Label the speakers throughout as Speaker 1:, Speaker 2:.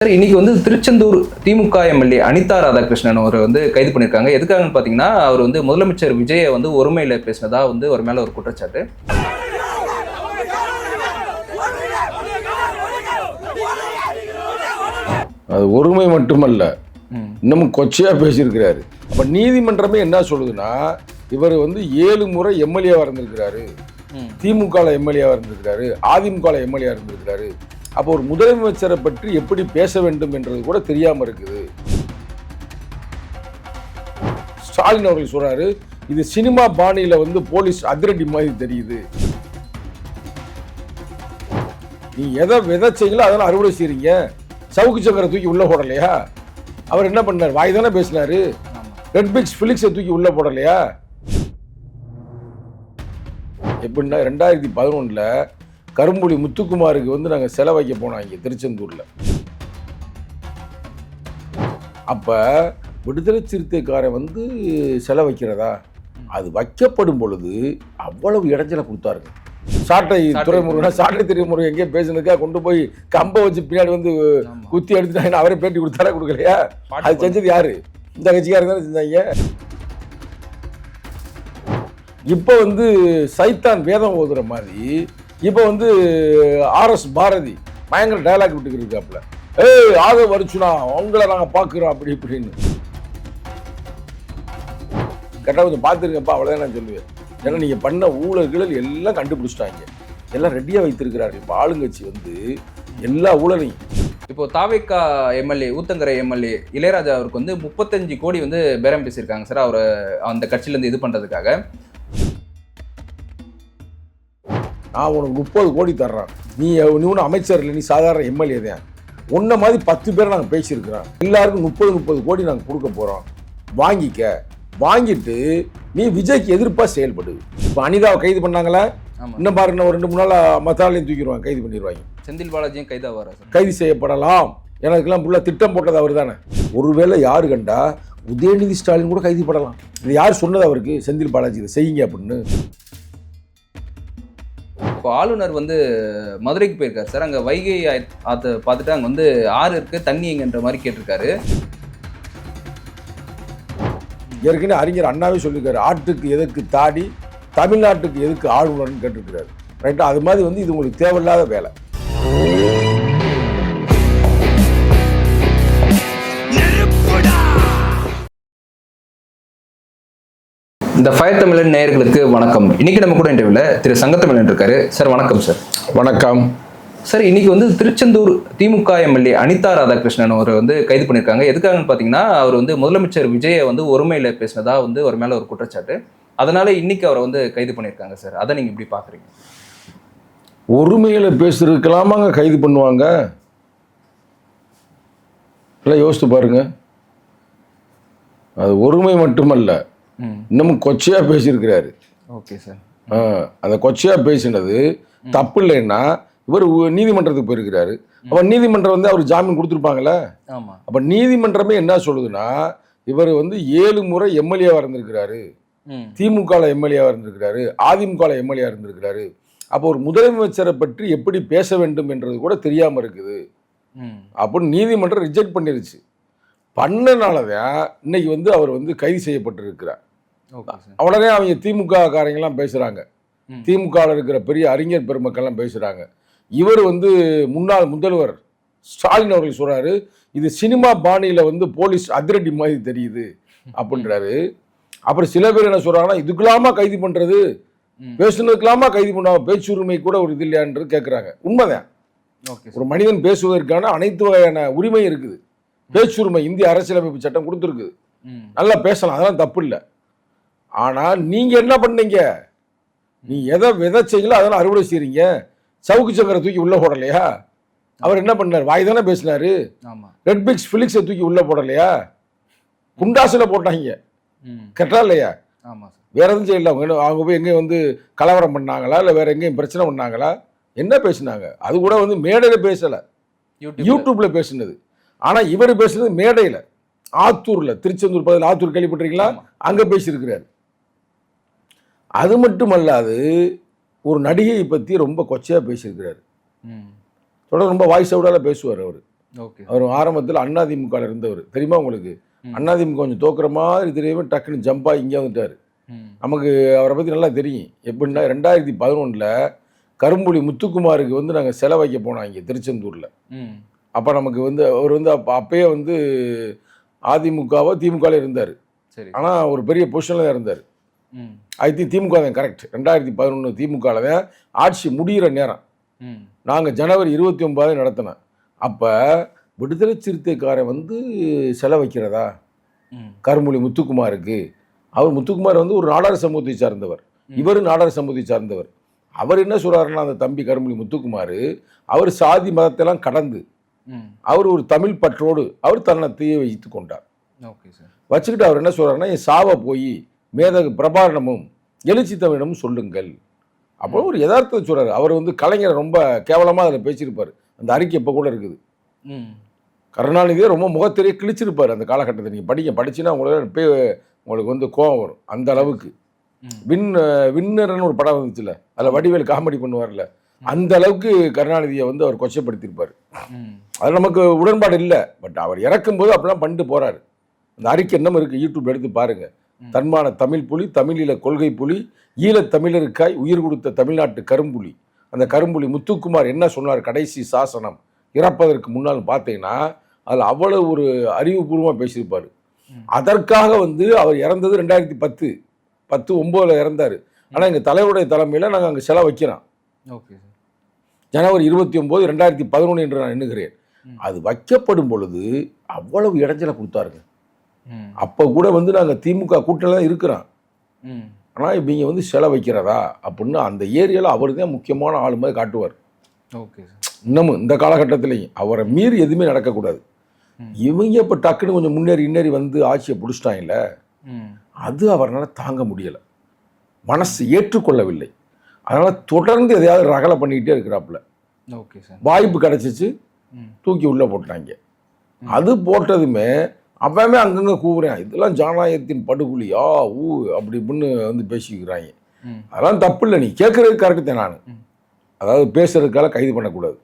Speaker 1: Sir இன்னைக்கு வந்து திருச்செந்தூர் திமுக MLA Anitha Radhakrishnan அவர் வந்து கைது பண்ணியிருக்காங்க. எதுக்காகன்னு பார்த்தீங்கன்னா, அவர் வந்து முதலமைச்சர் விஜயை வந்து ஒருமையில பேசினதா வந்து ஒரு மேல ஒரு குற்றச்சாட்டு.
Speaker 2: அது ஒருமை மட்டுமல்ல, இன்னமும் கொச்சையா பேசியிருக்கிறாரு. அப்ப நீதிமன்றமே என்ன சொல்லுதுன்னா, இவர் வந்து 7 முறை எம்எல்ஏவா இருந்திருக்கிறாரு, திமுக எம்எல்ஏவா இருந்திருக்கிறாரு, அதிமுக எம்எல்ஏவா இருந்திருக்கிறாரு. அப்போ ஒரு முதலமைச்சரை பற்றி எப்படி பேச வேண்டும் என்றது கூட தெரியாம இருக்குது. ஸ்டாலின் அவர்கள் சொல்றாரு, இது சினிமா பாணியில வந்து போலீஸ் அதிரடி மாதிரி தெரியுது. நீ எதை விதைச்சீங்களோ அதெல்லாம் அறுவடை செய்றீங்க. சவுக்கு சங்கரை தூக்கி உள்ள போடலையா? அவர் என்ன பண்ணார்? வாய் தானே பேசினாரு. ரெட் பிக்ஸ் பிலிக்ஸை தூக்கி உள்ள போடலையா? எப்படின்னா 2011 கரும்புலி முத்துக்குமாருக்கு வந்து நாங்கள் செலவைக்க போனோம் இங்கே திருச்செந்தூரில். அப்போ விடுதலை சிறுத்தைக்காரன் வந்து செலவைக்கிறதா? அது வைக்கப்படும் பொழுது அவ்வளவு இடைஞ்சலை கொடுத்தாருங்க. சாட்டை துறைமுருகனா சாட்டை துறைமுருகன் எங்கேயும் பேசினதுக்கா கொண்டு போய் கம்பை வச்சு பின்னாடி வந்து குத்தி எடுத்துட்டாங்க. அவரே பேட்டி கொடுத்தாரா கொடுக்கலையா? அது செஞ்சது யாரு? இந்த கட்சிக்காரங்க தானே செஞ்சாங்க. இப்போ வந்து சைத்தான் வேதம் ஓதுற மாதிரி இப்போ வந்து RS பாரதி பயங்கர டயலாக் விட்டுக்கிட்டு இருக்காப்புல. ஆக வருச்சுனா அவங்கள நாங்கள் பார்க்குறோம் அப்படி இப்படின்னு. கரெக்டாக கொஞ்சம் பார்த்துருங்கப்பா, அவ்வளோதான் நான் சொல்லுவேன். ஏன்னா நீங்கள் பண்ண ஊழல்கள் எல்லாம் கண்டுபிடிச்சிட்டாங்க, எல்லாம் ரெடியாக வைத்திருக்கிறார்கள். இப்போ ஆளுங்கட்சி வந்து எல்லா ஊழலையும்
Speaker 1: இப்போ தாவேக்கா எம்எல்ஏ ஊத்தங்கரை எம்எல்ஏ இளையராஜா அவருக்கு வந்து 35 கோடி வந்து பேரம் பேசியிருக்காங்க சார், அவர் அந்த கட்சியிலேருந்து இது பண்ணுறதுக்காக.
Speaker 2: நான் உனக்கு 30 கோடி தர்றேன், நீ ஒன்றும் அமைச்சர் இல்லை, நீ சாதாரண எம்எல்ஏ தான். உன்ன மாதிரி 10 பேரை நாங்கள் பேசியிருக்கிறோம், எல்லாருக்கும் 30 கோடி நாங்கள் கொடுக்க போகிறோம், வாங்கிக்க. வாங்கிட்டு நீ விஜய்க்கு எதிர்ப்பாக செயல்படு. இப்போ அனிதாவை கைது பண்ணாங்களா? இன்னும் பாருங்க, ஒரு 2-3 நாள் மத்தாலையும் தூக்கிடுவாங்க, கைது பண்ணிடுவாங்க.
Speaker 1: செந்தில் பாலாஜியும் கைதாவாரா சார்?
Speaker 2: கைது செய்யப்படலாம். எனக்குலாம் ஃபுல்லாக திட்டம் போட்டது அவர் தானே. ஒருவேளை யாரு கண்டா உதயநிதி ஸ்டாலின் கூட கைது படலாம். இது யார் சொன்னது அவருக்கு? செந்தில் பாலாஜி இதை செய்யுங்க அப்படின்னு.
Speaker 1: இப்போ ஆளுநர் வந்து மதுரைக்கு போயிருக்காரு சார். அங்கே வைகை ஆற்று பார்த்துட்டு அங்கே வந்து ஆறு இருக்குது, தண்ணி எங்கன்ற மாதிரி கேட்டிருக்காரு.
Speaker 2: ஏற்கனவே அறிஞர் அண்ணாவே சொல்லியிருக்காரு, ஆட்டுக்கு எதுக்கு தாடி, தமிழ்நாட்டுக்கு எதுக்கு ஆளுநர்னு கேட்டிருக்கிறாரு. ரைட்டா? அது மாதிரி வந்து இது உங்களுக்கு தேவையில்லாத வேலை.
Speaker 1: இந்த ஃபயர் தமிழன் நேயர்களுக்கு வணக்கம். இன்னைக்கு நம்ம கூட இன்டர்வியூல திரு சங்கத்தமிழன் இருக்காரு. சார் வணக்கம் சார்.
Speaker 2: வணக்கம்
Speaker 1: சார். இன்னைக்கு வந்து திருச்செந்தூர் திமுக எம்எல்ஏ அனிதா ராதாகிருஷ்ணன் அவர் வந்து கைது பண்ணியிருக்காங்க. எதுக்காகன்னு பார்த்தீங்கன்னா, அவர் வந்து முதலமைச்சர் விஜயை வந்து ஒருமையில பேசினதா வந்து ஒரு மேல ஒரு குற்றச்சாட்டு. அதனால இன்னைக்கு அவரை வந்து கைது பண்ணியிருக்காங்க சார். அதை நீங்க எப்படி பாக்குறீங்க?
Speaker 2: ஒருமையில பேசுறதுக்கெல்லாமாங்க கைது பண்ணுவாங்க? இல்லை, யோசித்து பாருங்க. அது ஒருமை மட்டுமல்ல, இன்னமும் கொச்சையா பேசியிருக்கிறாரு.
Speaker 1: Okay sir.
Speaker 2: அந்த கொச்சையா பேசினது தப்பு இல்லைன்னா இவர் நீதிமன்றத்துக்கு போயிருக்கிறாரு. அப்ப நீதிமன்றம் வந்து அவர் ஜாமீன் கொடுத்துருப்பாங்களே. அப்ப நீதிமன்றமே என்ன சொல்லுதுன்னா, இவர் வந்து 7 முறை எம்எல்ஏவா இருந்திருக்கிறாரு, திமுக எம்எல்ஏவா இருந்திருக்கிறாரு, அதிமுக எம்எல்ஏவா இருந்திருக்கிறாரு. அப்போ ஒரு முதலமைச்சரை பற்றி எப்படி பேச வேண்டும் என்றது கூட தெரியாம இருக்குது அப்படின்னு நீதிமன்றம் ரிஜெக்ட் பண்ணிருச்சு. பண்ணனாலதான் இன்னைக்கு வந்து அவர் வந்து கைது செய்யப்பட்டிருக்கிறார். உடனே அவங்க திமுக காரங்கெல்லாம் பேசுறாங்க, திமுக இருக்கிற பெரிய அறிஞர் பெருமக்கள்லாம் பேசுறாங்க. இவர் வந்து முன்னாள் முதல்வர் ஸ்டாலின் அவர்கள் சொல்றாரு, இது சினிமா பாணியில வந்து போலீஸ் அதிரடி மாதிரி தெரியுது அப்படின்றாரு. அப்புறம் சில பேர் என்ன சொல்றாங்கன்னா, இதுக்கெல்லாமா கைது பண்றது, பேசுனதுக்கெல்லாமா கைது பண்ண, பேச்சுரிமை கூட ஒரு இது இல்லையான்றது கேட்குறாங்க. உண்மைதான். ஒரு மனிதன் பேசுவதற்கான அனைத்து வகையான உரிமை இருக்குது. பேச்சுரிமை இந்திய அரசியலமைப்பு சட்டம் கொடுத்துருக்குது, நல்லா பேசலாம், அதெல்லாம் தப்பு இல்லை. ஆனா நீங்க என்ன பண்ணீங்க? நீ எதை விதைச்சீங்களோ அதெல்லாம் அறுவடை செய்றீங்க. சவுக்கு சங்கரை தூக்கி உள்ள போடலையா? அவர் என்ன பண்ணார்? வாய் தானே பேசினாரு. ரெட் பிக்ஸ் பிலிக்ஸை தூக்கி உள்ள போடலையா? குண்டாசுல போட்டாங்க. கரெக்டா இல்லையா? வேற எதுவும் செய்யல. அவங்க போய் எங்கேயும் வந்து கலவரம் பண்ணாங்களா, இல்லை வேற எங்கேயும் பிரச்சனை பண்ணாங்களா? என்ன பேசினாங்க? அது கூட வந்து மேடையில் பேசல, யூடியூப்ல பேசினது. ஆனா இவர் பேசுனது மேடையில், ஆத்தூர்ல, திருச்செந்தூர் பகுதியில், ஆத்தூர் கேள்விப்பட்டிருக்கீங்களா? அங்க பேசியிருக்கிறார். அது மட்டுமல்லாது ஒரு நடிகையை பற்றி ரொம்ப கொச்சையாக பேசியிருக்கிறாரு. தொடர்ந்து ரொம்ப வாய்ஸ் அவுட்டால பேசுவார் அவர்.
Speaker 1: ஓகே.
Speaker 2: அவர் ஆரம்பத்தில் அதிமுக இருந்தவர் தெரியுமா உங்களுக்கு? அதிமுக கொஞ்சம் தோக்குற மாதிரி தெரியாம டக்குன்னு ஜம்பா இங்கே வந்துட்டார். நமக்கு அவரை பற்றி நல்லா தெரியும். எப்படின்னா 2011 கரும்புலி முத்துக்குமாருக்கு வந்து நாங்கள் சிலை வைக்க போனோம் இங்கே திருச்செந்தூரில். அப்போ நமக்கு வந்து அவர் வந்து அப்பயே வந்து அதிமுகவோ திமுகவில் இருந்தார்.
Speaker 1: சரி.
Speaker 2: ஆனால் ஒரு பெரிய பொசிஷனில் தான் இருந்தார். திமுக தான் கரெக்ட். 2011 திமுகவில் தான் ஆட்சி முடிகிற நேரம். நாங்கள் ஜனவரி 29 நடத்தினோம். அப்போ விடுதலை சிறுத்தைக்காரன் வந்து சிலை வைக்கிறதா கரும்புலி முத்துக்குமாருக்கு? அவர் முத்துக்குமார் வந்து ஒரு நாடார் சமூகத்தை சார்ந்தவர், இவர் நாடார் சமூகத்தை சார்ந்தவர். அவர் என்ன சொல்கிறாருன்னா, அந்த தம்பி கரும்புலி முத்துக்குமார் அவர் சாதி மதத்தெல்லாம் கடந்து அவர் ஒரு தமிழ் பற்றோடு அவர் தன்னத்தையே வைத்து கொண்டார். வச்சுக்கிட்டு அவர் என்ன சொல்கிறாருன்னா, என் சாவை போய் மேதகு பிரபாரணமும் எழுச்சி தமிழமும் சொல்லுங்கள். அப்போ ஒரு யதார்த்தத்தை சொல்கிறார். அவர் வந்து கலைஞரை ரொம்ப கேவலமாக அதில் பேசியிருப்பார். அந்த அறிக்கை இப்போ கூட இருக்குது. கருணாநிதியே ரொம்ப முகத்திலேயே கிழிச்சிருப்பார் அந்த காலகட்டத்தை. நீங்கள் படிச்சுன்னா உங்களுக்கு வந்து கோபம் வரும். அந்த அளவுக்கு வின்னர்னு ஒரு படம் வந்துச்சுல, அதில் வடிவேல் காமெடி பண்ணுவார்ல, அந்த அளவுக்கு கருணாநிதியை வந்து அவர் கொச்சப்படுத்தியிருப்பார். அது நமக்கு உடன்பாடு இல்லை. பட் அவர் இறக்கும்போது அப்படிலாம் பண்ணிட்டு போகிறாரு. அந்த அறிக்கை என்னமோ இருக்குது, யூடியூப் எடுத்து பாருங்கள். தன்மான தமிழ் புலி, தமிழீழ கொள்கை புலி, ஈழத் தமிழருக்காய் உயிர் கொடுத்த தமிழ்நாட்டு கரும்புலி. அந்த கரும்புலி முத்துக்குமார் என்ன சொன்னார் கடைசி சாசனம் இறப்பதற்கு முன்னால் பார்த்தீங்கன்னா, அதில் அவ்வளோ ஒரு அறிவுபூர்வமாக பேசியிருப்பார். அதற்காக வந்து அவர் இறந்தது 2010-9 இறந்தார். ஆனால் எங்கள் தலைவருடைய தலைமையில் நாங்கள் அங்கே செலவு வைக்கிறோம்.
Speaker 1: ஓகே.
Speaker 2: ஜனவரி 29, 2011 என்று நான் எண்ணுகிறேன். அது வைக்கப்படும் பொழுது அவ்வளவு இடைஞ்சலை கொடுத்தாருங்க. அப்போ கூட வந்து நாங்கள் திமுக கூட்டணியில் தான் இருக்கிறோம். ஆனால் இவங்க வந்து செலவு வைக்கிறதா அப்படின்னு அந்த ஏரியாவில் அவர் தான் முக்கியமான ஆள் மாதிரி காட்டுவார்.
Speaker 1: ஓகே.
Speaker 2: இன்னமும் இந்த காலகட்டத்திலையும் அவரை மீறி எதுவுமே நடக்கக்கூடாது. இவங்க இப்போ டக்குன்னு கொஞ்சம் முன்னேறி வந்து ஆட்சியை பிடிச்சிட்டாங்கல்ல, அது அவரால் தாங்க முடியலை, மனசு ஏற்றுக்கொள்ளவில்லை. அதனால் தொடர்ந்து எதையாவது ரகலை பண்ணிக்கிட்டே இருக்கிறாப்புல.
Speaker 1: Okay sir. வாய்ப்பு
Speaker 2: கிடச்சிச்சு, தூக்கி உள்ளே போட்டாங்க. அது போட்டதுமே அப்பவே அங்கங்கே கூவுறேன், இதெல்லாம் ஜனநாயகத்தின் படுகொலியா அப்படி இப்படின்னு வந்து பேசிக்கிறாங்க. அதெல்லாம் தப்பு இல்லை, நீ கேட்குறதுக்கு கரெக்டு தான். நான் அதாவது பேசுறதுக்காக கைது பண்ணக்கூடாது,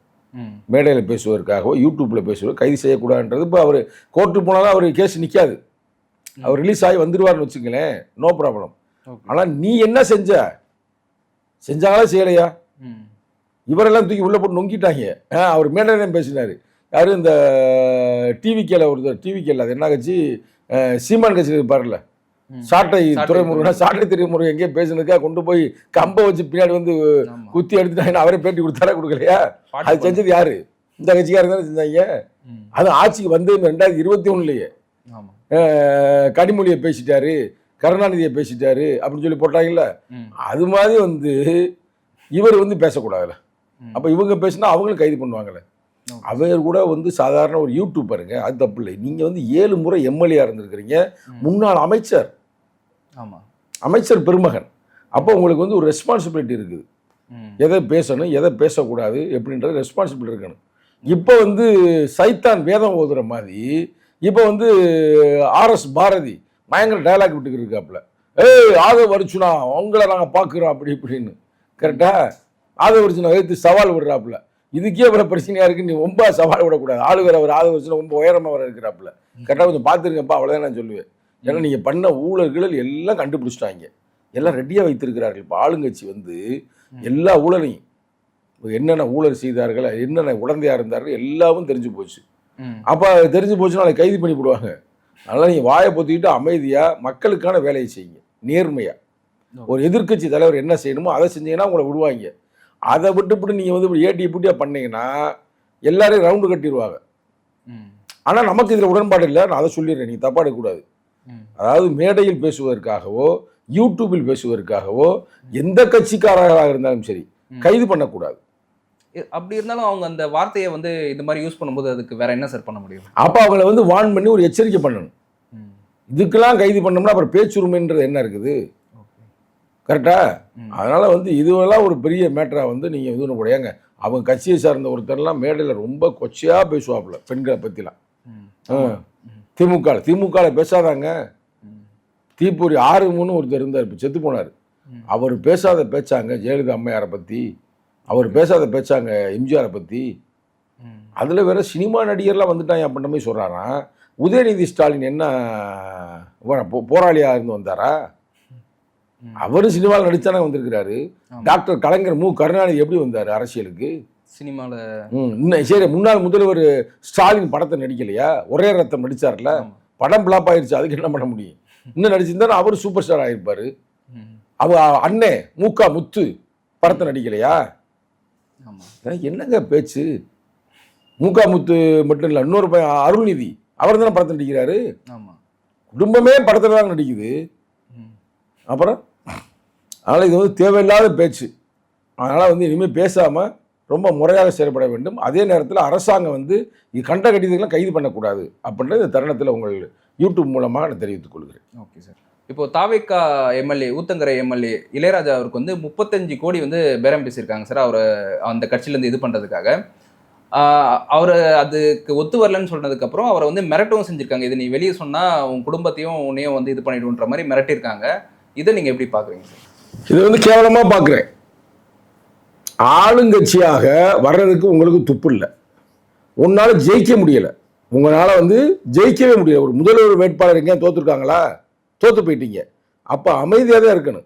Speaker 2: மேடையில் பேசுவதற்காகவோ யூடியூப்பில் பேசுவது கைது செய்யக்கூடாதுன்றது. இப்போ அவர் கோர்ட்டுக்கு போனாலும் அவர் கேஸ் நிற்காது, அவர் ரிலீஸ் ஆகி வந்துடுவார்னு வச்சுங்களேன், நோ ப்ராப்ளம். ஆனால் நீ என்ன செஞ்சாங்களா செய்யலையா? இவரெல்லாம் தூக்கி உள்ளே போட்டு நொங்கிட்டாங்க. அவர் மேடையில் பேசினார். யார் இந்த டிவிகேல அது என்ன கட்சி, சீமான் கட்சியில் இருப்பார்ல, சாட்டை துறைமுருகன், சாட்டை துறைமுருகன் எங்கேயோ பேசுனதுக்காக கொண்டு போய் கம்பை வச்சு பின்னாடி வந்து குத்தி எடுத்துட்டாங்க. அவரே பேட்டி கொடுத்தாரா கொடுக்கலையா? அது செஞ்சது யாரு? இந்த கட்சிக்காரங்க தானே செஞ்சாங்க. அது ஆட்சிக்கு வந்து 2021 கனிமொழியை பேசிட்டாரு, கருணாநிதியை பேசிட்டாரு அப்படின்னு சொல்லி போட்டாங்கல்ல. அது மாதிரி வந்து இவர் வந்து பேசக்கூடாதுல்ல. அப்போ இவங்க பேசினா அவங்களும் கைது பண்ணுவாங்கல்ல. அவர் கூட வந்து சாதாரண ஒரு யூடியூபருங்க, அது தப்பு இல்லை. நீங்கள் வந்து 7 முறை எம்எல்ஏ இருந்திருக்கிறீங்க, முன்னாள் அமைச்சர், அமைச்சர் பெருமகன். அப்போ உங்களுக்கு வந்து ஒரு ரெஸ்பான்சிபிலிட்டி இருக்குது, எதை பேசணும் எதை பேசக்கூடாது எப்படின்றது ரெஸ்பான்சிபிலிட்டி இருக்கணும். இப்போ வந்து சைத்தான் வேதம் ஓதுற மாதிரி இப்போ வந்து ஆர்எஸ் பாரதி பயங்கர டயலாக் விட்டுக்கிட்டு இருக்காப்புல, ஆதவ அர்ஜுனா உங்களை நாங்கள் பார்க்குறோம் அப்படி இப்படின்னு. கரெக்டாக ஆதவ அர்ஜுனா எடுத்து சவால் விடுறாப்புல. இதுக்கே இவ்வளோ பிரச்சனையாக இருக்குது, நீ ரொம்ப சவால் விடக்கூடாது. ஆளுகிற அவர் ஆதவ அர்ஜுனா ரொம்ப உயரமாக வர இருக்கிறாப்புல. கரெக்டாக கொஞ்சம் பார்த்துருங்கப்பா, அவ்வளோதான் நான் சொல்லுவேன். ஏன்னா நீங்கள் பண்ண ஊழல்கள் எல்லாம் கண்டுபிடிச்சிட்டாங்க, எல்லாம் ரெடியாக வைத்திருக்கிறார்கள். இப்போ ஆளுங்கட்சி வந்து எல்லா ஊழலையும் என்னென்ன ஊழல் செய்தார்கள், என்னென்ன உடந்தையாக இருந்தார்கள் எல்லாமும் தெரிஞ்சு போச்சு. அப்போ தெரிஞ்சு போச்சுன்னா அதை கைது பண்ணி போடுவாங்க. அதனால் நீங்கள் வாயை பொத்திக்கிட்டு அமைதியாக மக்களுக்கான வேலையை செய்யுங்க, நேர்மையாக. ஒரு எதிர்க்கட்சி தலைவர் என்ன செய்யணுமோ அதை செஞ்சீங்கன்னா உங்களை விடுவாங்க. அதை விட்டுவிட்டு நீங்கள் வந்து இப்படி ஏட்டி பூட்டியாக பண்ணீங்கன்னா எல்லாரையும் ரவுண்டு கட்டிடுவாங்க. ஆனால் நமக்கு இதில் உடன்பாடு இல்லை, நான் அதை சொல்லிடுறேன், நீங்கள் தப்பாக எடுக்கக்கூடாது. அதாவது மேடையில் பேசுவதற்காகவோ யூடியூப்பில் பேசுவதற்காகவோ எந்த கட்சிக்காரராக இருந்தாலும் சரி கைது பண்ணக்கூடாது.
Speaker 1: அப்படி இருந்தாலும் அவங்க அந்த வார்த்தையை வந்து இந்த மாதிரி யூஸ் பண்ணும்போது அதுக்கு வேற என்ன சார் பண்ண முடியும்?
Speaker 2: அப்போ அவங்கள வந்து வார்ன் பண்ணி ஒரு எச்சரிக்கை பண்ணணும். இதுக்கெல்லாம் கைது பண்ணோம்னா அப்புறம் பேச்சுரிமைன்றது என்ன இருக்குது? கரெக்டா? அதனால் வந்து இதுவெல்லாம் ஒரு பெரிய மேட்டராக வந்து நீங்கள் இது ஒன்று கூடையாங்க. அவங்க கட்சியை சார்ந்த ஒருத்தர்லாம் மேடையில் ரொம்ப கொச்சையாக பேசுவாப்புல பெண்களை பற்றிலாம். திமுகவில் பேசாதாங்க. தீப்பொறி 6 ஒருத்தர் இருந்தார், இப்போ செத்து போனார். அவர் பேசாத பேச்சாங்க ஜெயலலிதா அம்மையாரை பற்றி, அவர் பேசாத பேச்சாங்க எம்ஜிஆரை பற்றி. அதில் வேற சினிமா நடிகர்லாம் வந்துட்டாங்க அப்படின்ற மாதிரி சொல்கிறாரா. உதயநிதி ஸ்டாலின் என்ன போராளியாக இருந்து வந்தாரா? அவரும் சினிமாவில் நடித்தானே வந்திருக்கிறாரு. டாக்டர் கலைஞர் கருணாநிதி எப்படி வந்தார் அரசியலுக்கு? சினிமாவில் சரி, முன்னாள் முதல்வர் ஸ்டாலின் படத்தை நடிக்கலையா? ஒரே ரத்தம் நடிச்சார்ல, படம் பிளாப் ஆயிடுச்சு, அதுக்கு என்ன பண்ண முடியும்? இன்னும் நடிச்சிருந்தா அவர் சூப்பர் ஸ்டார் ஆகிருப்பாரு. அண்ணே முத்து படத்தை நடிக்கலையா? என்னங்க பேச்சு? முத்து மட்டும் இல்லை, இன்னொரு பையன் அருள்நிதி, அவர் தானே படத்தை நடிக்கிறாரு. குடும்பமே படத்தில் தான் நடிக்குது. அப்புறம் அதனால் இது வந்து தேவையில்லாத பேச்சு. அதனால் வந்து இனிமேல் பேசாமல் ரொம்ப முறையாக செயல்பட வேண்டும். அதே நேரத்தில் அரசாங்கம் வந்து இது கண்ட கடிதங்கள்லாம் கைது பண்ணக்கூடாது அப்படின்ற இந்த தருணத்தில் உங்கள் யூடியூப் மூலமாக நான் தெரிவித்துக் கொள்கிறேன்.
Speaker 1: Okay sir. இப்போ தாவேக்கா எம்எல்ஏ ஊத்தங்கரை எம்எல்ஏ இளையராஜா அவருக்கு வந்து 35 கோடி வந்து பேரம் பேசியிருக்காங்க சார், அவர் அந்த கட்சியிலேருந்து இது பண்ணுறதுக்காக. அவர் அதுக்கு ஒத்து வரலன்னு சொன்னதுக்கப்புறம் அவரை வந்து மிரட்டவும் செஞ்சுருக்காங்க. இது நீ வெளியே சொன்னால் உன் குடும்பத்தையும் உன்னையும் வந்து இது பண்ணிடுன்ற மாதிரி மிரட்டியிருக்காங்க. இதை நீங்கள் எப்படி பார்க்குறீங்க சார்?
Speaker 2: இது வந்து கேவலமாக பார்க்குறேன். ஆளுங்கட்சியாக வர்றதுக்கு உங்களுக்கு துப்பு இல்லை. உன்னால் ஜெயிக்க முடியலை, உங்களால் வந்து ஜெயிக்கவே முடியல. ஒரு முதல்வர் வேட்பாளர் எங்கேயா தோற்றுருக்காங்களா? தோற்று போயிட்டீங்க. அப்போ அமைதியாக தான் இருக்கணும்.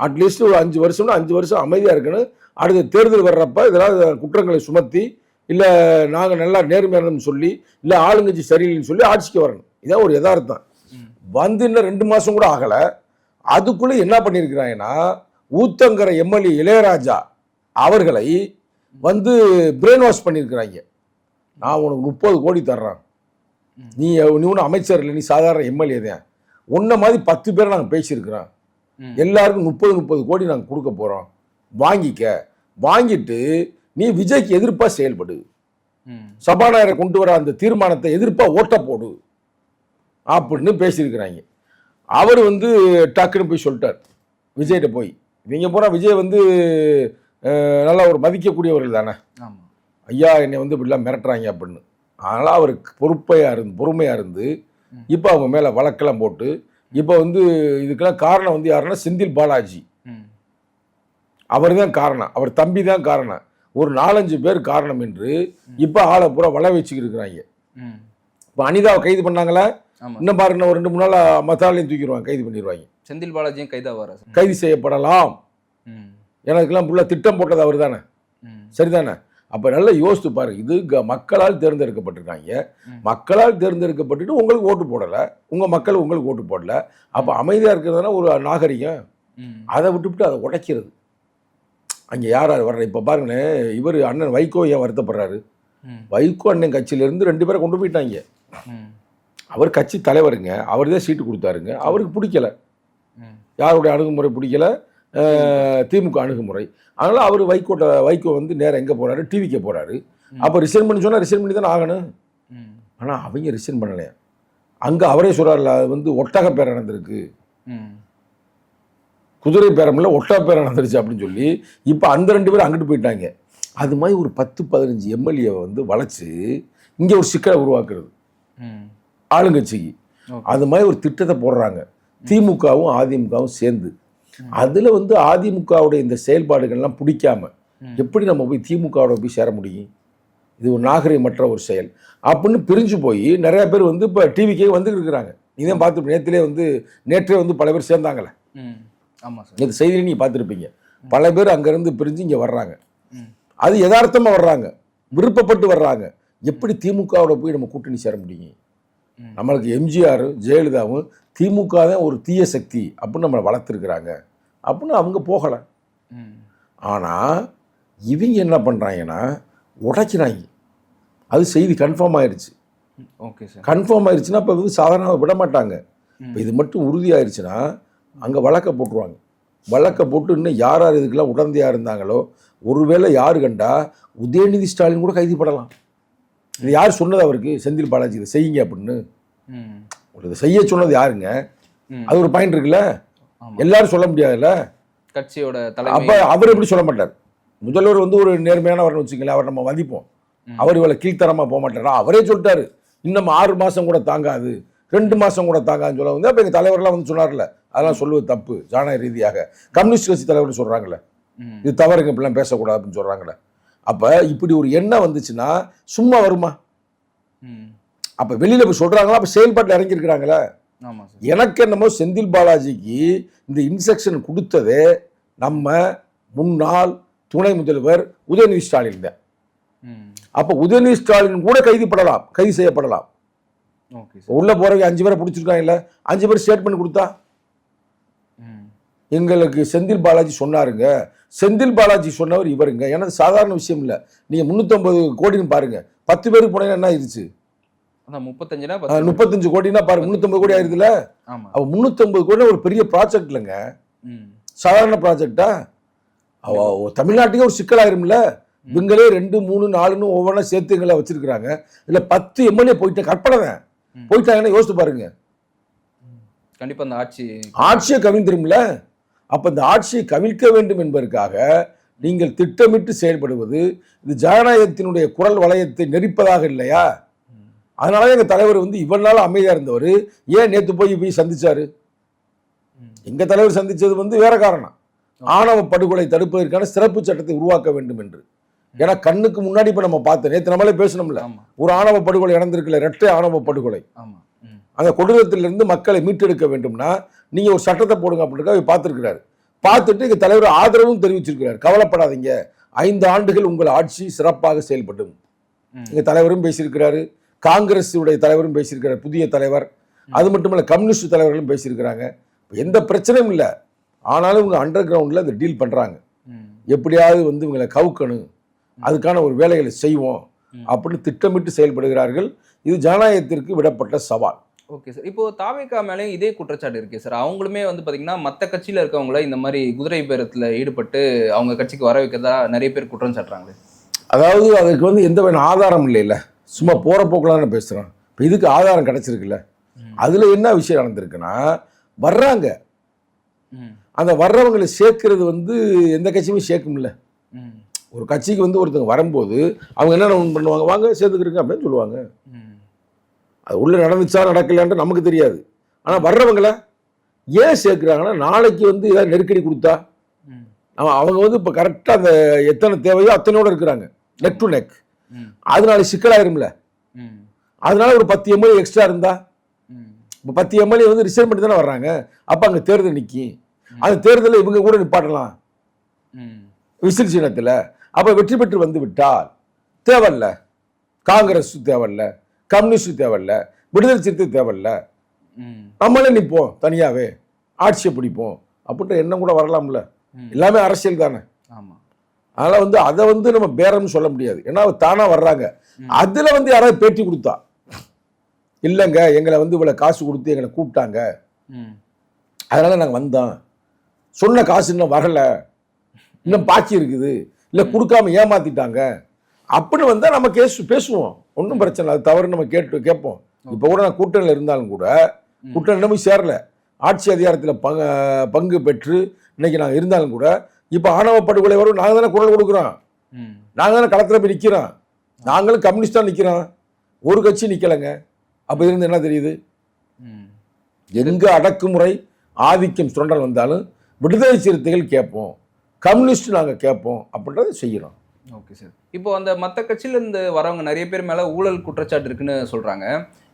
Speaker 2: அட்லீஸ்ட் ஒரு 5 வருஷம்னா 5 வருஷம் அமைதியாக இருக்கணும். அடுத்த தேர்தல் வர்றப்ப இதெல்லாம் குற்றங்களை சுமத்தி, இல்லை நாங்கள் நல்லா நேர்மையானு சொல்லி, இல்லை ஆளுங்கட்சி சரியில்லைன்னு சொல்லி ஆட்சிக்கு வரணும். இதான் ஒரு யதார்த்தம். வந்து இன்னும் 2 மாதம் கூட ஆகலை. அதுக்குள்ளே என்ன பண்ணியிருக்கிறாங்கன்னா, ஊத்தங்கரை எம்எல்ஏ இளையராஜா அவர்களை வந்து பிரெயின் வாஷ் பண்ணியிருக்கிறாங்க. நான் உனக்கு 30 கோடி தர்றேன், நீ ஒன்றும் அமைச்சர் இல்லை, நீ சாதாரண எம்எல்ஏ தான், உன்ன மாதிரி 10 பேரை நாங்கள் பேசியிருக்கிறோம், எல்லாருக்கும் 30 கோடி நாங்கள் கொடுக்க போகிறோம், வாங்கிக்க. வாங்கிட்டு நீ விஜய்க்கு எதிர்ப்பாக செயல்படு, சபாநாயகரை கொண்டு வர அந்த தீர்மானத்தை எதிர்ப்பாக ஓட்ட போடு அப்படின்னு பேசியிருக்கிறாங்க. அவர் வந்து டக்குன்னு போய் சொல்லிட்டார் விஜய்கிட்ட போய். இவங்க போனால் விஜய் வந்து நல்லா ஒரு மதிக்கக்கூடியவர்கள் தானே, ஐயா என்னை வந்து இப்படிலாம் மிரட்டுறாங்க அப்படின்னு. அதனால் அவருக்கு பொறுமையாக இருந்து இப்போ அவங்க மேலே வழக்கெல்லாம் போட்டு, இப்போ வந்து இதுக்கெல்லாம் காரணம் வந்து யாருன்னா செந்தில் பாலாஜி. அவர் தான் காரணம், அவர் தம்பி தான் காரணம், ஒரு 4-5 பேர் காரணம் என்று இப்போ ஆளை பூரா வள வச்சுக்கிட்டு இருக்கிறாங்க. இப்போ அனிதாவை கைது பண்ணாங்களா? இன்னும் பாருங்க, ஒரு 2-3 நாள் மத்தாலையும் தூக்கிடுவாங்க, கைது பண்ணிடுவாங்க.
Speaker 1: செந்தில் பாலாஜியும்
Speaker 2: கைது செய்யப்படலாம். எனக்குலாம் ஃபுல்லாக திட்டம் போட்டது அவர் தானே, சரிதானே? அப்போ நல்லா யோசித்து பாருங்க. இது மக்களால் தேர்ந்தெடுக்கப்பட்டிருக்காங்க. மக்களால் தேர்ந்தெடுக்கப்பட்டுட்டு உங்களுக்கு ஓட்டு போடலை, உங்கள் மக்கள் உங்களுக்கு ஓட்டு போடலை. அப்போ அமைதியாக இருக்கிறதுனா ஒரு நாகரிகம். அதை விட்டுவிட்டு அதை உடைக்கிறது. அங்கே யார் வர்ற இப்போ பாருங்களேன், இவர் அண்ணன் வைகோ ஏன் வருத்தப்படுறாரு? வைகோ அண்ணன் கட்சியிலேருந்து 2 பேரை கொண்டு போயிட்டாங்க. அவர் கட்சி தலைவருங்க, அவர் தான் சீட்டு கொடுத்தாருங்க. அவருக்கு பிடிக்கல, யாருடைய அணுகுமுறை பிடிக்கல, திமுக அணுகுமுறை. அதனால் அவர் வைகோ வந்து நேரம் எங்கே போகிறாரு? டிவிக்கு போகிறாரு. அப்போ ரிசைன் பண்ணி சொன்னால் ரிசைன் பண்ணி தானே ஆகணும். ஆனால் அவங்க ரிசைன் பண்ணலையா? அங்கே அவரே சொல்கிறார்ல, அது வந்து ஒட்டக பேர் நடந்திருக்கு, குதிரை பேரமில்ல ஒட்டக பேர் நடந்துருச்சு அப்படின்னு சொல்லி இப்போ அந்த 2 பேரும் அங்கிட்டு போயிட்டாங்க. அது மாதிரி ஒரு 10-15 எம்எல்ஏவை வந்து வளைச்சு இங்கே ஒரு சிக்கலை உருவாக்குறது ஆளுங்கட்சிக்கு. அது மாதிரி ஒரு திட்டத்தை போடுறாங்க திமுகவும் அதிமுகவும் சேர்ந்து. அதில் வந்து அதிமுகவுடைய இந்த செயல்பாடுகள்லாம் பிடிக்காம எப்படி நம்ம போய் திமுகவோட போய் சேர முடியும்? இது ஒரு நாகரிகமற்ற ஒரு செயல் அப்படின்னு பிரிஞ்சு போய் நிறைய பேர் வந்து இப்போ டிவிக்கே வந்துட்டு இருக்கிறாங்க. நீதான் பார்த்து நேற்றே வந்து பல பேர் சேர்ந்தாங்களே.
Speaker 1: ஆமாம் சார்,
Speaker 2: இந்த செய்தியை நீங்கள் பார்த்துருப்பீங்க. பல பேர் அங்கேருந்து பிரிஞ்சு இங்கே வர்றாங்க. அது யதார்த்தமாக வர்றாங்க, விருப்பப்பட்டு வர்றாங்க. எப்படி திமுகவோட போய் நம்ம கூட்டணி சேர முடியும்? நம்மளுக்கு எம்ஜிஆர் ஜெயலலிதாவும் திமுக தான் ஒரு தீய சக்தி அப்படின்னு நம்மளை வளர்த்துருக்குறாங்க அப்படின்னு அவங்க போகலை. ஆனால் இவங்க என்ன பண்ணுறாங்கன்னா உடைக்கிறாங்க. அது செய்தி கன்ஃபார்ம் ஆயிடுச்சு.
Speaker 1: ஓகே சார்,
Speaker 2: கன்ஃபார்ம் ஆயிடுச்சுன்னா இப்போ வந்து சாதாரணமாக விட மாட்டாங்க. இப்போ இது மட்டும் உறுதியாயிருச்சுன்னா அங்கே வழக்கை போட்டுருவாங்க. வழக்கை போட்டு இன்னும் யார் யார் இதுக்கெல்லாம் உடந்தையாக இருந்தாங்களோ, ஒருவேளை யார் கண்டா உதயநிதி ஸ்டாலின் கூட கைதுப்படலாம். இது யார் சொன்னது அவருக்கு? செந்தில் பாலாஜி இதை செய்யுங்க அப்படின்னு இதை செய்ய சொன்னது யாருங்க? அது ஒரு பாயிண்ட் இருக்குல்ல, எல்லாரும் சொல்ல முடியாதுல்ல
Speaker 1: கட்சியோட.
Speaker 2: அப்போ அவர் எப்படி சொல்ல மாட்டார்? முதல்வர் வந்து ஒரு நேர்மையானவர்னு வச்சுக்கல, அவர் நம்ம மதிப்போம். அவர் இவ்வளோ கீழ்த்தரமாக போக மாட்டாரா? அவரே சொல்லிட்டாரு இன்னும் 6 மாதம் கூட தாங்காது, 2 மாதம் கூட தாங்காதுன்னு சொல்ல வந்து. அப்போ எங்கள் தலைவர்லாம் வந்து சொன்னார்ல, அதெல்லாம் சொல்லுவது தப்பு, ஜனநாயக ரீதியாக கம்யூனிஸ்ட் கட்சி தலைவர் சொல்கிறாங்களே, இது தவறுங்க, இப்படிலாம் பேசக்கூடாது அப்படின்னு சொல்கிறாங்களே. அப்ப இப்படி ஒரு எண்ணம் வந்துச்சுன்னா சும்மா வருமா?
Speaker 1: ம்.
Speaker 2: அப்ப வெளியில போய் சொல்றாங்களா? அப்ப செயல்பாட்டில் இறங்கி இருக்கிறாங்களா?
Speaker 1: ஆமா சார்.
Speaker 2: எனக்கு என்னமோ செந்தில் பாலாஜிக்கு இந்த இன்ஸ்ட்ரக்ஷன் கொடுத்ததே நம்ம முன்னாள் துணை முதல்வர் உதயநிதி ஸ்டாலின் தான்.
Speaker 1: ம்.
Speaker 2: அப்ப உதயநிதி ஸ்டாலின் கூட கைது செய்யப்படலாம்.
Speaker 1: Okay sir.
Speaker 2: உள்ள போறவங்க 5 பேரை பிடிச்சிருக்காங்கல்ல, 5 பேர் ஸ்டேட்மெண்ட் கொடுத்தா
Speaker 1: ம்.
Speaker 2: எங்களுக்கு செந்தில் பாலாஜி சொன்னாருங்க, செந்தில் பாலாஜி சொன்னவர் இவருங்க. ஏன்னா அது சாதாரண விஷயம் இல்லை. நீங்க 350 கோடின்னு பாருங்க, 10 பேருக்கு போனீங்கன்னா என்ன ஆயிடுச்சு?
Speaker 1: அதான் 35னா
Speaker 2: 35 கோடினா பாருங்க, 350 கோடி ஆயிருதுல.
Speaker 1: ஆமா.
Speaker 2: அவ 350 கோடி ஒரு பெரிய ப்ராஜெக்ட் இல்லைங்க,
Speaker 1: ம்.
Speaker 2: சாதாரண ப்ராஜெக்டா? தமிழ்நாட்டுக்கே ஒரு சிக்கலாயிரும்ல. இவங்களே 2, 3, 4ன்னு ஒவ்வொன்றா சேர்த்து எங்களை வச்சிருக்கிறாங்க. இல்ல 10 எம்எல்ஏ போயிட்டு கற்பனை தான் போயிட்டாங்கன்னா யோசித்து பாருங்க.
Speaker 1: கண்டிப்பா அந்த
Speaker 2: ஆட்சியை கவிழ்ந்துரும்ல. அப்ப இந்த ஆட்சியை கவிழ்க்க வேண்டும் என்பதற்காக நீங்கள் திட்டமிட்டு செயல்படுவது இது ஜனநாயகத்தினுடைய குரல் வளையத்தை நெரிப்பதாக இல்லையா? அதனால எங்க தலைவர் இவ்வளவு நாள் அமைதியா இருந்தவர் ஏன் நேத்து போய் சந்திச்சாரு? எங்க தலைவர் சந்திச்சது வேற காரணம். ஆணவ படுகொலை தடுப்பதற்கான சிறப்பு சட்டத்தை உருவாக்க வேண்டும் என்று. ஏன்னா கண்ணுக்கு முன்னாடி இப்ப நம்ம பார்த்தோம், நேற்று நம்மளே பேசணும்ல, ஒரு ஆணவ படுகொலை நடந்திருக்குல்ல, இரட்டை ஆணவ படுகொலை. அந்த கொடூரத்திலிருந்து மக்களை மீட்டெடுக்க வேண்டும்னா நீங்க ஒரு சட்டத்தை போடுங்க அப்படின்னு பார்த்துருக்கிறாரு. பார்த்துட்டு எங்க தலைவர் ஆதரவும் தெரிவிச்சிருக்கிறார். கவலைப்படாதீங்க, 5 ஆண்டுகள் உங்கள் ஆட்சி சிறப்பாக செயல்படும். எங்க தலைவரும் பேசியிருக்கிறாரு, காங்கிரஸ் உடைய தலைவரும் பேசியிருக்கிறார், புதிய தலைவர். அது மட்டுமல்ல கம்யூனிஸ்ட் தலைவர்களும் பேசியிருக்கிறாங்க. எந்த பிரச்சனையும் இல்லை. ஆனாலும் இவங்க அண்டர் கிரவுண்டில் இந்த டீல் பண்ணுறாங்க. எப்படியாவது இவங்களை கவுக்கணும், அதுக்கான ஒரு வேலைகளை செய்வோம் அப்படின்னு திட்டமிட்டு செயல்படுகிறார்கள். இது ஜனநாயகத்திற்கு விடப்பட்ட சவால்.
Speaker 1: Okay sir. இப்போ தாவேகா மேலேயும் இதே குற்றச்சாட்டு இருக்கு சார். அவங்களுமே பார்த்தீங்கன்னா மற்ற கட்சியில் இருக்கவங்கள இந்த மாதிரி குதிரை பேரத்தில் ஈடுபட்டு அவங்க கட்சிக்கு வர வைக்கிறதா நிறைய பேர் குற்றம் சாட்டுறாங்களே.
Speaker 2: அதாவது அதுக்கு எந்த வேணும் ஆதாரம் இல்லைல்ல, சும்மா போகிற போக்கலான்னு பேசுகிறோம். இப்போ இதுக்கு ஆதாரம் கிடச்சிருக்குல்ல. அதில் என்ன விஷயம் நடந்திருக்குன்னா, வர்றாங்க, அந்த வர்றவங்களை சேர்க்கறது எந்த கட்சியுமே சேர்க்கும்ல. ஒரு கட்சிக்கு ஒருத்தங்க வரும்போது அவங்க என்ன பண்ணுவாங்க, வாங்க சேர்த்துக்கிறீங்க அப்படின்னு சொல்லுவாங்க. அது உள்ள நடந்துச்சா நடக்கலான்ட்டு நமக்கு தெரியாது. ஆனால் வர்றவங்களை ஏன் சேர்க்குறாங்கன்னா, நாளைக்கு ஏதாவது நெருக்கடி கொடுத்தா அவங்க இப்போ கரெக்டாக அந்த எத்தனை தேவையோ அத்தனையோடு இருக்கிறாங்க, நெக் டு நெக். அதனால சிக்கலாயிரும்ல. அதனால ஒரு 10 எம்எல்ஏ எக்ஸ்ட்ரா இருந்தா, இப்போ 10 எம்எல்ஏ ரிசைன் பண்ணி தானே வர்றாங்க. அப்போ அங்கே தேர்தல் நிற்கி, அந்த தேர்தலில் இவங்க கூட நிப்பாட்டலாம் விசில் சின்னத்தில். அப்போ வெற்றி பெற்று வந்து விட்டால் தேவையில்ல, காங்கிரஸ் தேவையில்ல, கம்யூனிஸ்ட் தேவையில்ல, விடுதலை சிறுத்தை தேவையில்ல, நம்மளே நிற்போம் தனியாவே ஆட்சியை பிடிப்போம் அப்படின்ற எண்ணம் கூட வரலாம்ல. எல்லாமே அரசியல் தானே. அதனால அதை நம்ம பேரம்னு சொல்ல முடியாது. ஏன்னா தானா வர்றாங்க. அதுல யாராவது பேட்டி கொடுத்தா, இல்லைங்க எங்களை இவ்வளவு காசு கொடுத்து எங்களை கூப்பிட்டாங்க, அதனால நாங்கள் வந்தோம், சொன்ன காசு இன்னும் வரல, இன்னும் பாக்கி இருக்குது, இல்லை கொடுக்காம ஏமாத்திட்டாங்க அப்படின்னு வந்தால் நம்ம பேசுவோம், ஒன்றும் பிரச்சனை. அது தவறு நம்ம கேட்போம். இப்போ கூட நான் கூட்டணியில் இருந்தாலும் கூட கூட்டணி போய் சேரல, ஆட்சி அதிகாரத்தில் பங்கு பெற்று இன்னைக்கு நாங்கள் இருந்தாலும் கூட இப்போ ஆணவ படுகொலை வரும் நாங்கள் தானே குரல் கொடுக்குறோம், நாங்கள் தானே களத்தில் போய் நிற்கிறோம், நாங்களும் கம்யூனிஸ்டாக நிற்கிறோம், ஒரு கட்சி நிற்கலைங்க. அப்போ இருந்து என்ன தெரியுது, எங்க அடக்குமுறை ஆதிக்கம் சுரண்டல் வந்தாலும் விடுதலை சிறுத்தைகள் கேட்போம், கம்யூனிஸ்ட் நாங்கள் கேட்போம் அப்படின்றத செய்யணும்.
Speaker 1: Okay sir. இப்போ அந்த மற்ற கட்சியிலேருந்து வரவங்க நிறைய பேர் மேலே ஊழல் குற்றச்சாட்டு இருக்குன்னு சொல்கிறாங்க.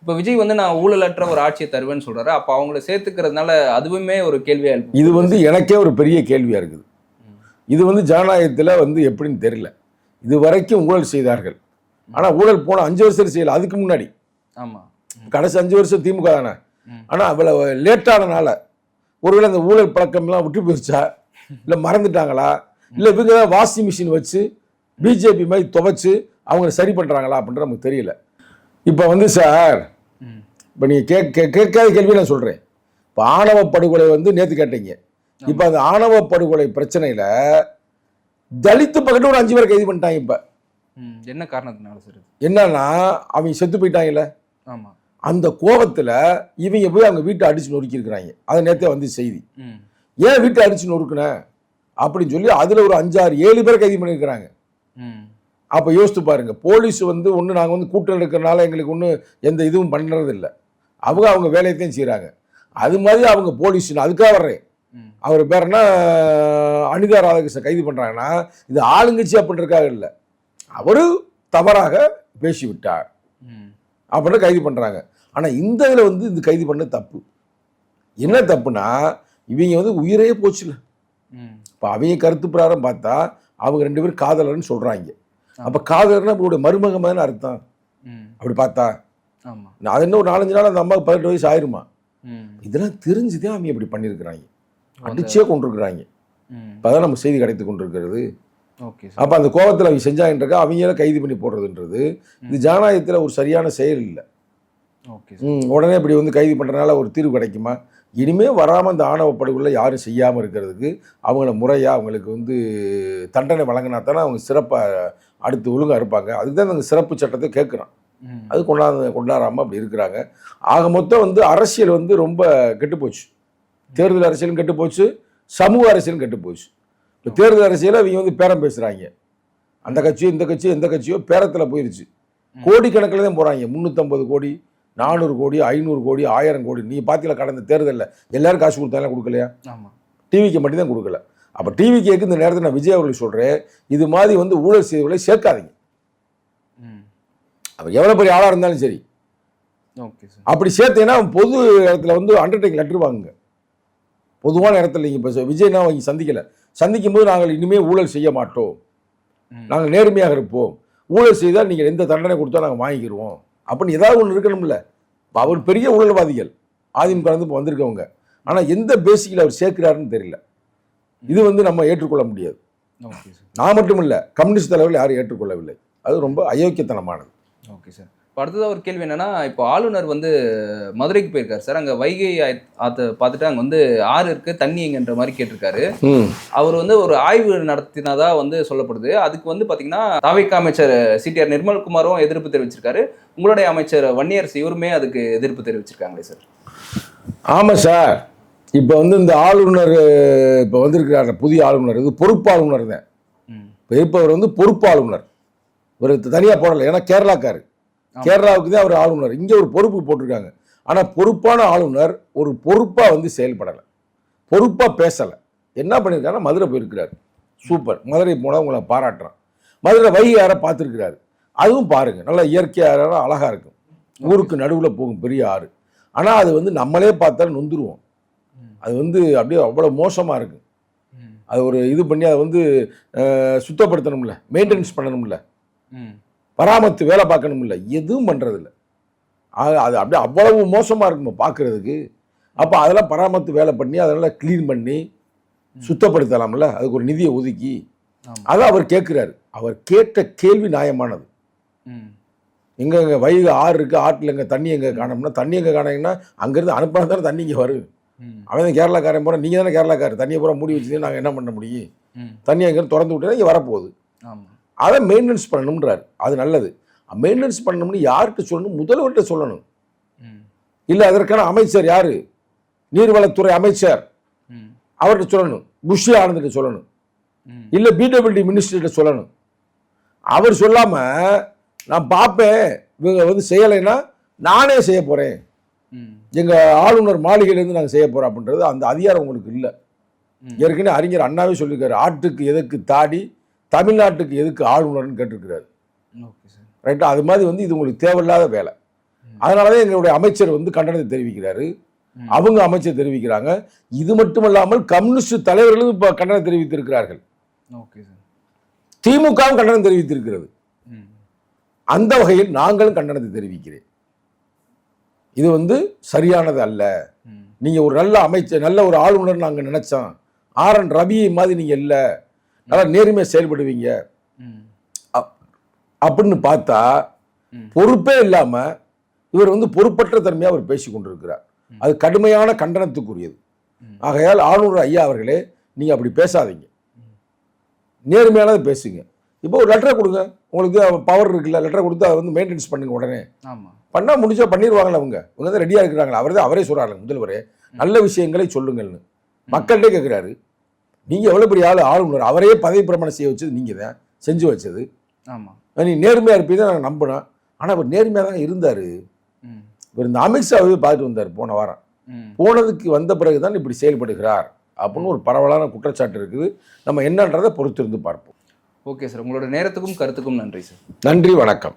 Speaker 1: இப்போ விஜய் நான் ஊழலற்ற ஒரு ஆட்சியை தருவேன்னு சொல்கிறாரு. அப்போ அவங்கள சேர்த்துக்கிறதுனால அதுவுமே ஒரு கேள்வியாக இருக்கும்.
Speaker 2: இது எனக்கே ஒரு பெரிய கேள்வியாக இருக்குது. இது ஜனநாயகத்தில் எப்படின்னு தெரியல. இது வரைக்கும் ஊழல் செய்தார்கள். ஆனால் ஊழல் போன 5 வருஷம் செய்யலை, அதுக்கு முன்னாடி.
Speaker 1: ஆமாம்,
Speaker 2: கடைசி 5 வருஷம் திமுக தானே. ஆனால் அவ்வளோ லேட்டானனால ஒருவேளை அந்த ஊழல் பழக்கம்லாம் விட்டு போயிடுச்சா, இல்லை மறந்துட்டாங்களா, இல்லை இவங்க தான் வாஷிங் மிஷின் வச்சு பிஜேபி மாதிரி துவைச்சு அவங்க சரி பண்ணுறாங்களா அப்படின்ற நமக்கு தெரியல. இப்போ சார், இப்போ நீங்கள் கேட்காத கேள்வி நான் சொல்கிறேன். இப்போ ஆணவ படுகொலை நேற்று கேட்டீங்க. இப்போ அந்த ஆணவ படுகொலை பிரச்சனையில் தலித்து பக்கத்து ஒரு 5 பேர் கைது பண்ணிட்டாங்க. இப்போ
Speaker 1: என்ன காரணத்தினால சார்?
Speaker 2: என்னன்னா அவங்க செத்து போயிட்டாங்கல்ல.
Speaker 1: ஆமாம்,
Speaker 2: அந்த கோபத்தில் இவங்க போய் அவங்க வீட்டை அடிச்சு நொறுக்கியிருக்கிறாங்க. அதை நேற்றே செய்தி. ஏன் வீட்டை அடிச்சு நொறுக்குன அப்படின்னு சொல்லி அதில் ஒரு 5, 6, 7 பேர் கைது பண்ணியிருக்கிறாங்க. அப்போ யோசித்து பாருங்க, போலீஸ் ஒன்று நாங்கள் கூட்டம் இருக்கிறனால எங்களுக்கு ஒன்றும் எந்த இதுவும் பண்ணுறது இல்லை, அவங்க வேலையத்தையும் செய்கிறாங்க. அது மாதிரி அவங்க போலீஸ், அதுக்காக வர்றேன், அவர் பேர் என்ன, அனிதா ராதாகிருஷ்ணன் கைது பண்ணுறாங்கன்னா இது ஆளுங்கட்சி அப்படின்றக்காக இல்லை, அவரு தவறாக பேசிவிட்டார் அப்படின்னு கைது பண்றாங்க. ஆனா இந்த இதுல வந்து இந்த கைது பண்ண தப்பு. என்ன தப்புனா இவங்க வந்து உயிரே போச்சுல. இப்போ அவங்க கருத்து பிரகாரம் பார்த்தா அவங்க 2 பேரும் காதலர்னு சொல்றாங்க. அப்ப காதலர்னா அவங்களுடைய மருமகமான அர்த்தம். அப்படி பார்த்தா அது இன்னும் ஒரு 4-5 நாள் அந்த அம்மாவுக்கு 18 வயசு ஆயிருமா. இதெல்லாம் தெரிஞ்சுதான் அவங்க இப்படி பண்ணியிருக்கிறாங்க. அடிச்சே கொண்டிருக்கிறாங்க. இப்போதான் நம்ம செய்தி கிடைத்து கொண்டிருக்கிறது. அப்போ அந்த கோபத்தில் அவங்க செஞ்சாங்கன்றக்க அவங்கள கைது பண்ணி போடுறதுன்றது இது ஜனநாயகத்தில் ஒரு சரியான செயல் இல்லை. உடனே இப்படி வந்து கைது பண்ணுறதுனால ஒரு தீர்வு கிடைக்குமா? இனிமேல் வராமல் இந்த ஆணவ படுகொலை யாரும் செய்யாமல் இருக்கிறதுக்கு அவங்கள முறையாக அவங்களுக்கு வந்து தண்டனை வழங்கினா தானே அவங்க சிறப்பாக அடுத்து ஒழுங்காக இருப்பாங்க. அதுக்கு தான் அந்த சிறப்பு சட்டத்தை கேட்குறான். அது கொண்டாடாமல் அப்படி இருக்கிறாங்க. ஆக மொத்தம் வந்து அரசியல் வந்து ரொம்ப கெட்டுப்போச்சு. தேர்தல் அரசியலும் கெட்டுப்போச்சு, சமூக அரசியலும் கெட்டுப்போச்சு. இப்போ தேர்தல் அரசியலை அவங்க வந்து பேரம் பேசுகிறாங்க. அந்த கட்சியோ இந்த கட்சியோ எந்த கட்சியோ பேரத்தில் போயிடுச்சு. கோடிக்கணக்கில் தான் போகிறாங்க. 350 கோடி 400 கோடி 500 கோடி 1000 கோடி. நீங்கள் பார்த்தீங்களா கடந்த தேர்தலில் எல்லாரும் காசு கொடுத்தாலும் கொடுக்கலையா? டிவிக்கு மட்டும் தான் கொடுக்கல. அப்போ டிவிக்கு இந்த நேரத்தில் நான் விஜய் அவர்களுக்கு சொல்கிறேன், இது மாதிரி வந்து ஊழல் செய்திகளை சேர்க்காதீங்க. அப்போ எவ்வளோ பெரிய ஆளாக இருந்தாலும் சரி, அப்படி சேர்த்தீங்கன்னா பொது இடத்துல வந்து அண்டர்டேக்கிங் லெட்டர் வாங்குங்க. பொதுவான இடத்துல நீங்கள் இப்போ விஜய்னா அவங்க சந்திக்கும் போது நாங்கள் இனிமேல் ஊழல் செய்ய மாட்டோம், நாங்கள் நேர்மையாக இருப்போம், ஊழல் செய்தால் நீங்கள் எந்த தண்டனை கொடுத்தா நாங்கள் வாங்கிக்கிடுவோம் அப்படின்னு ஏதாவது ஒன்று இருக்கணும்ல. இப்போ அவர் பெரிய ஊழல்வாதிகள் அதிமுக கலந்து இப்போ வந்திருக்கவங்க. ஆனால் எந்த பேசிக்கில் அவர் சேர்க்கிறாருன்னு தெரியல. இது வந்து நம்ம ஏற்றுக்கொள்ள முடியாது. நான் மட்டும் இல்லை, கம்யூனிஸ்ட் தலைவர்கள் யாரும் ஏற்றுக்கொள்ளவில்லை. அது ரொம்ப அயோக்கியத்தனமானது.
Speaker 1: Okay sir. இப்போ அடுத்ததாக ஒரு கேள்வி என்னன்னா, இப்போ ஆளுநர் வந்து மதுரைக்கு போயிருக்காரு சார். அங்கே வைகை ஆற்று பார்த்துட்டு அங்கே வந்து ஆறு இருக்கு, தண்ணி எங்கன்ற மாதிரி கேட்டிருக்காரு. அவர் வந்து ஒரு ஆய்வு நடத்தினதா வந்து சொல்லப்படுது. அதுக்கு வந்து பார்த்தீங்கன்னா தவிக அமைச்சர் சிடிஆர் நிர்மல்குமாரும் எதிர்ப்பு தெரிவிச்சிருக்காரு. உங்களுடைய அமைச்சர் வன்னியரசு இவருமே அதுக்கு எதிர்ப்பு தெரிவிச்சிருக்காங்களே சார்.
Speaker 2: ஆமாம் சார். இப்போ வந்து இந்த ஆளுநர் இப்போ வந்திருக்கிறார் புதிய ஆளுநர், இது பொறுப்பாளுநர் தான். இப்போ இருப்பவர் வந்து பொறுப்பாளுநர். ஒரு தனியாக போடலை, ஏன்னா கேரளாவுக்கு தான் அவர் ஆளுநர். இங்கே ஒரு பொறுப்பு போட்டிருக்காங்க. ஆனால் பொறுப்பான ஆளுநர் ஒரு பொறுப்பாக வந்து செயல்படலை, பொறுப்பாக பேசலை. என்ன பண்ணியிருக்காருன்னா மதுரை போயிருக்கிறார். சூப்பர். மதுரை போனால் உங்களை பாராட்டுறான். மதுரை வைகை ஆறை பார்த்துருக்கிறாரு. அதுவும் பாருங்கள், நல்லா இயற்கையாக அழகாக இருக்கும். ஊருக்கு நடுவில் போகும் பெரிய ஆறு. ஆனால் அது வந்து நம்மளே பார்த்தாலும் நொந்துருவோம். அது வந்து அப்படியே அவ்வளோ மோசமாக இருக்குது. அது ஒரு இது பண்ணி அதை வந்து சுத்தப்படுத்தணும்ல, மெயின்டெனன்ஸ் பண்ணணும்ல, பராமரித்து வேலை பார்க்கணும்ல, எதுவும் பண்ணுறதில்ல. அது அப்படியே அவ்வளவு மோசமாக இருக்குமா பார்க்குறதுக்கு. அப்போ அதெல்லாம் பராமரித்து வேலை பண்ணி அதெல்லாம் க்ளீன் பண்ணி சுத்தப்படுத்தலாம்ல, அதுக்கு ஒரு நிதியை ஒதுக்கி. அதை அவர் கேட்குறாரு. அவர் கேட்ட கேள்வி நியாயமானது. எங்கே வைகை ஆறு இருக்குது, ஆற்றில் எங்கே தண்ணி எங்கே காணோம்னா, தண்ணி எங்கே காணீங்கன்னா அங்கேருந்து அனுப்பினா தானே தண்ணி இங்கே வரும். அவன் தான் கேரளாக்காரன் போகிறேன், நீங்கள் தானே கேரளாக்காரர், தண்ணியை பூரா மூடி வச்சுட்டு நாங்கள் என்ன பண்ண முடியும்? தண்ணி அங்கேருந்து திறந்து விட்டா இங்கே வரப்போகுது. அதை மெயின்டெனன்ஸ் பண்ணணுன்றார். அது நல்லது. மெயின்டெனன்ஸ் பண்ணணும்னு யார்கிட்ட சொல்லணும்? முதல்வர்கிட்ட சொல்லணும். இல்லை அதற்கான அமைச்சர் யார்? நீர்வளத்துறை அமைச்சர், அவர்கிட்ட சொல்லணும். புஷி ஆனந்த்கிட்ட சொல்லணும். இல்லை பிடபிள்யூடி மினிஸ்டர்கிட்ட சொல்லணும். அவர் சொல்லாமல் நான் பார்ப்பேன் இவங்க வந்து செய்யலைன்னா நானே செய்ய போகிறேன், எங்கள் ஆளுநர் மாளிகையிலேருந்து நாங்கள் செய்ய போகிறோம் அப்படின்றது அந்த அதிகாரம் உங்களுக்கு இல்லை. ஏற்கனவே அறிஞர் அண்ணாவே சொல்லியிருக்காரு, ஆட்டுக்கு எதுக்கு தாடி, தமிழ்நாட்டுக்கு எதுக்கு ஆளுநர்னு கேட்டிருக்கிறாரு. ரைட்டா? அது மாதிரி வந்து இது உங்களுக்கு தேவையில்லாத வேலை. அதனால தான் எங்களுடைய அமைச்சர் வந்து கண்டனத்தை தெரிவிக்கிறாரு, அவங்க அமைச்சர் தெரிவிக்கிறாங்க. இது மட்டுமல்லாமல் கம்யூனிஸ்ட் தலைவர்களும் இப்போ கண்டனம் தெரிவித்திருக்கிறார்கள். திமுகவும் கண்டனம் தெரிவித்திருக்கிறது. அந்த வகையில் நாங்களும் கண்டனத்தை தெரிவிக்கிறேன். இது வந்து சரியானது அல்ல. நீங்கள் ஒரு நல்ல அமைச்சர், நல்ல ஒரு ஆளுநர் நாங்கள் நினைச்சோம். ஆர்.என். ரவியை மாதிரி நீங்கள் இல்லை, நல்லா நேர்மையாக செயல்படுவீங்க அப்படின்னு பார்த்தா பொறுப்பே இல்லாமல் இவர் வந்து பொறுப்பற்ற தன்மையாக அவர் பேசி கொண்டிருக்கிறார். அது கடுமையான கண்டனத்துக்குரியது. ஆகையால் ஆளுநர் ஐயா அவர்களே, நீங்கள் அப்படி பேசாதீங்க, நேர்மையானதை பேசுங்க. இப்போ ஒரு லெட்டரை கொடுங்க, உங்களுக்கு பவர் இருக்குல்ல, லெட்டரை கொடுத்து அதை வந்து மெயின்டெனன்ஸ் பண்ணுங்க. உடனே பண்ணால் முடிச்சா பண்ணிடுவாங்களே. அவங்க தான் ரெடியாக இருக்கிறாங்களா? அவரே சொல்கிறாங்க, முதல்வரே நல்ல விஷயங்களை சொல்லுங்கள்னு மக்கள்கிட்டே கேட்குறாரு. நீங்கள் எவ்வளோ பெரிய ஆளுநர், அவரே பதவி பிரமாணம் செய்ய வச்சது நீங்கள் தான், செஞ்சு வச்சது. நீ நேர்மையாக இருப்பீங்க நாங்கள் நம்பினோம். ஆனால் அவர் நேர்மையாக தான் இருந்தார். இவர் இந்த அமித்ஷாவே பார்த்துட்டு வந்தார் போன வாரம். போனதுக்கு வந்த பிறகு தான் இப்படி செயல்படுகிறார் அப்படின்னு ஒரு பரவலான குற்றச்சாட்டு இருக்குது. நம்ம என்னன்றதை பொறுத்திருந்து பார்ப்போம்.
Speaker 1: ஓகே சார், உங்களோட நேரத்துக்கும் கருத்துக்கும் நன்றி சார்.
Speaker 2: நன்றி, வணக்கம்.